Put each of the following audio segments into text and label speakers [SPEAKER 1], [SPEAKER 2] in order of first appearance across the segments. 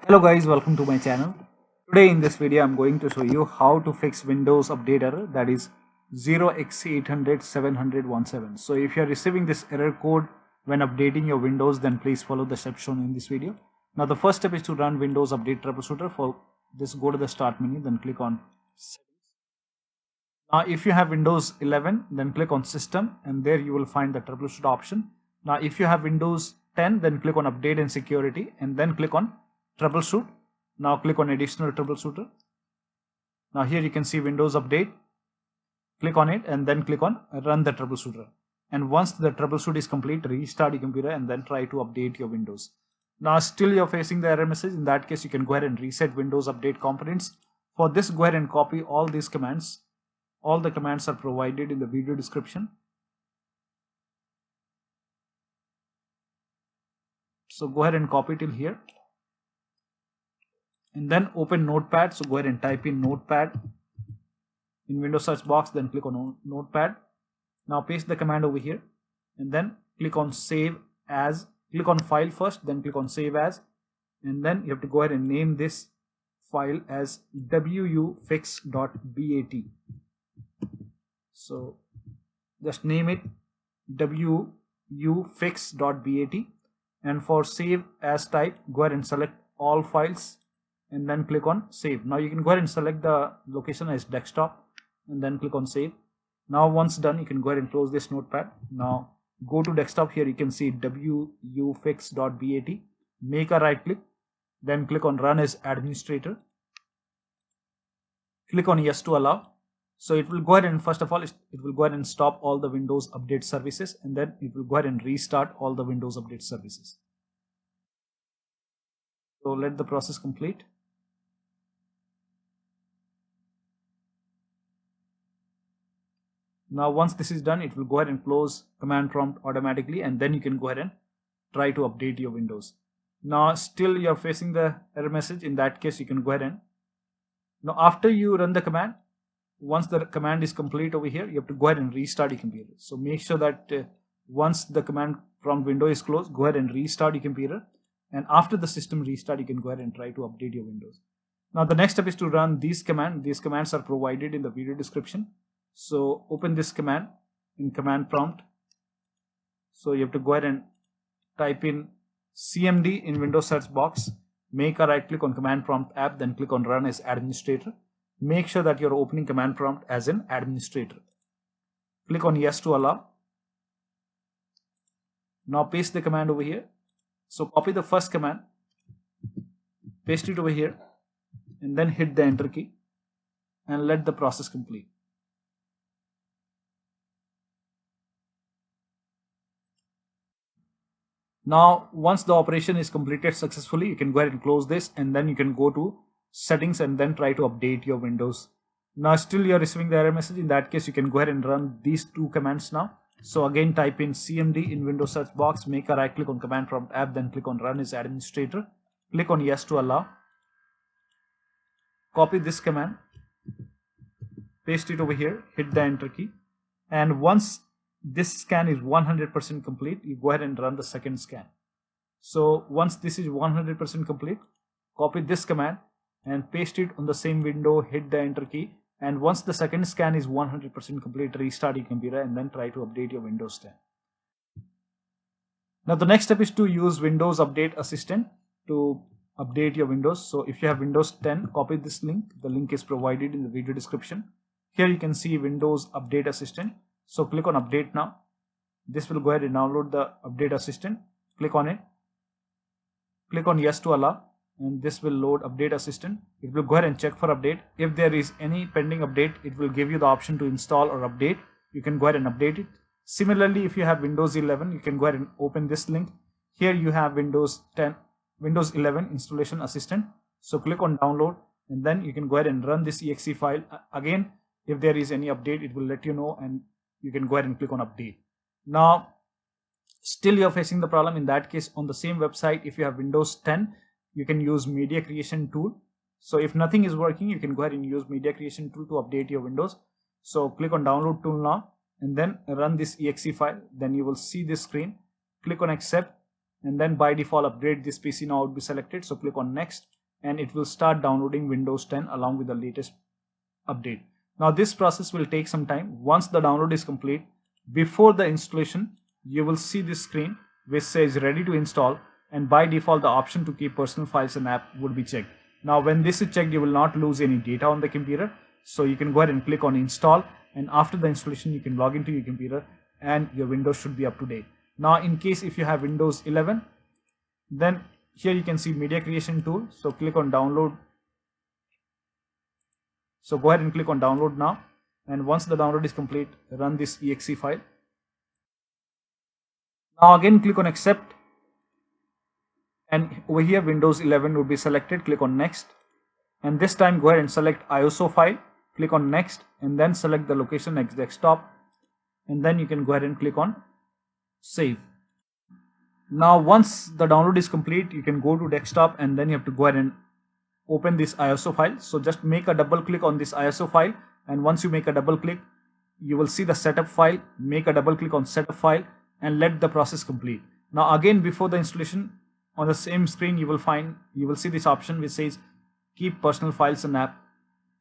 [SPEAKER 1] Hello guys, welcome to my channel. Today in this video I'm going to show you how to fix Windows update error, that is 0x800 So if you are receiving this error code when updating your Windows, then please follow the steps shown in this video. Now the first step is to run Windows Update Troubleshooter. For this, go to the start menu, then click on settings. Now if you have Windows 11, then click on system, and there you will find the troubleshoot option. Now if you have Windows 10, then click on update and security, and then click on troubleshoot. Now click on additional troubleshooter. Now here you can see Windows update. Click on it and then click on run the troubleshooter. And once the troubleshoot is complete, restart your computer and then try to update your Windows. Now still you're facing the error message. In that case, you can go ahead and reset Windows update components. For this, go ahead and copy all these commands. All the commands are provided in the video description. So go ahead and copy till here. And then open Notepad. So go ahead and type in Notepad in Windows search box, then click on Notepad. Now paste the command over here and then click on save as. Click on file first, then click on save as, and then you have to go ahead and name this file as wufix.bat. So just name it wufix.bat, and for save as type, go ahead and select all files and then click on save. Now you can go ahead and select the location as desktop and then click on save. Now once done, you can go ahead and close this notepad. Now go to desktop. Here you can see wufix.bat. Make a right click, then click on run as administrator. Click on yes to allow. So it will go ahead and first of all, it will go ahead and stop all the Windows update services, and then it will go ahead and restart all the Windows update services. So let the process complete. Now once this is done, it will go ahead and close command prompt automatically, and then you can go ahead and try to update your Windows. Now still you're facing the error message. In that case, you can go ahead and, now after you run the command, once the command is complete over here, you have to go ahead and restart your computer. So make sure that once the command prompt window is closed, go ahead and restart your computer, and after the system restart, you can go ahead and try to update your Windows. Now the next step is to run these commands. These commands are provided in the video description. So open this command in command prompt. So you have to go ahead and type in cmd in Windows search box. Make a right click on command prompt app, then click on run as administrator. Make sure that you're opening command prompt as an administrator. Click on yes to allow. Now paste the command over here. So copy the first command, paste it over here, and then hit the enter key and let the process complete. Now once the operation is completed successfully, you can go ahead and close this, and then you can go to settings and then try to update your Windows. Now still you're receiving the error message. In that case, you can go ahead and run these two commands now. So again, type in cmd in Windows search box, make a right click on command prompt app, then click on run as administrator. Click on yes to allow. Copy this command, paste it over here, hit the enter key, and once this scan is 100% complete, you go ahead and run the second scan. So once this is 100% complete, copy this command and paste it on the same window, hit the enter key, and once the second scan is 100% complete, restart your computer and then try to update your Windows 10. Now the next step is to use Windows Update Assistant to update your Windows. So if you have Windows 10, copy this link. The link is provided in the video description. Here you can see Windows Update Assistant. So click on update now. This will go ahead and download the update assistant. Click on it. Click on yes to allow, and this will load update assistant. It will go ahead and check for update. If there is any pending update, it will give you the option to install or update. You can go ahead and update it. Similarly, if you have Windows 11, you can go ahead and open this link. Here you have Windows 11 installation assistant. So click on download, and then you can go ahead and run this exe file. Again, if there is any update, it will let you know, and you can go ahead and click on update. Now still you're facing the problem. In that case, on the same website, if you have Windows 10, you can use media creation tool. So if nothing is working, you can go ahead and use media creation tool to update your Windows. So click on download tool now, and then run this exe file. Then you will see this screen. Click on accept, and then by default upgrade this PC now would be selected. So click on next and it will start downloading Windows 10 along with the latest update. Now this process will take some time. Once the download is complete, before the installation, you will see this screen which says ready to install, and by default the option to keep personal files and app would be checked. Now when this is checked, you will not lose any data on the computer. So you can go ahead and click on install, and after the installation you can log into your computer and your Windows should be up to date. Now in case if you have Windows 11, then here you can see media creation tool. So click on download. So go ahead and click on download now, and once the download is complete, run this exe file. Now again click on accept, and over here Windows 11 would be selected. Click on next, and this time go ahead and select ISO file. Click on next and then select the location as desktop, and then you can go ahead and click on save. Now once the download is complete, you can go to desktop and then you have to go ahead and open this ISO file. So just make a double click on this ISO file, and once you make a double click, you will see the setup file. Make a double click on setup file and let the process complete. Now again, before the installation, on the same screen you will see this option which says keep personal files and app.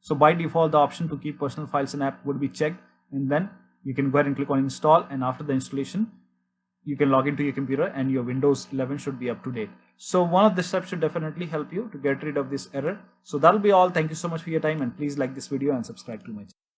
[SPEAKER 1] So by default the option to keep personal files and app would be checked, and then you can go ahead and click on install, and after the installation you can log into your computer and your Windows 11 should be up to date. So one of the steps should definitely help you to get rid of this error. So that'll be all. Thank you so much for your time, and please like this video and subscribe to my channel.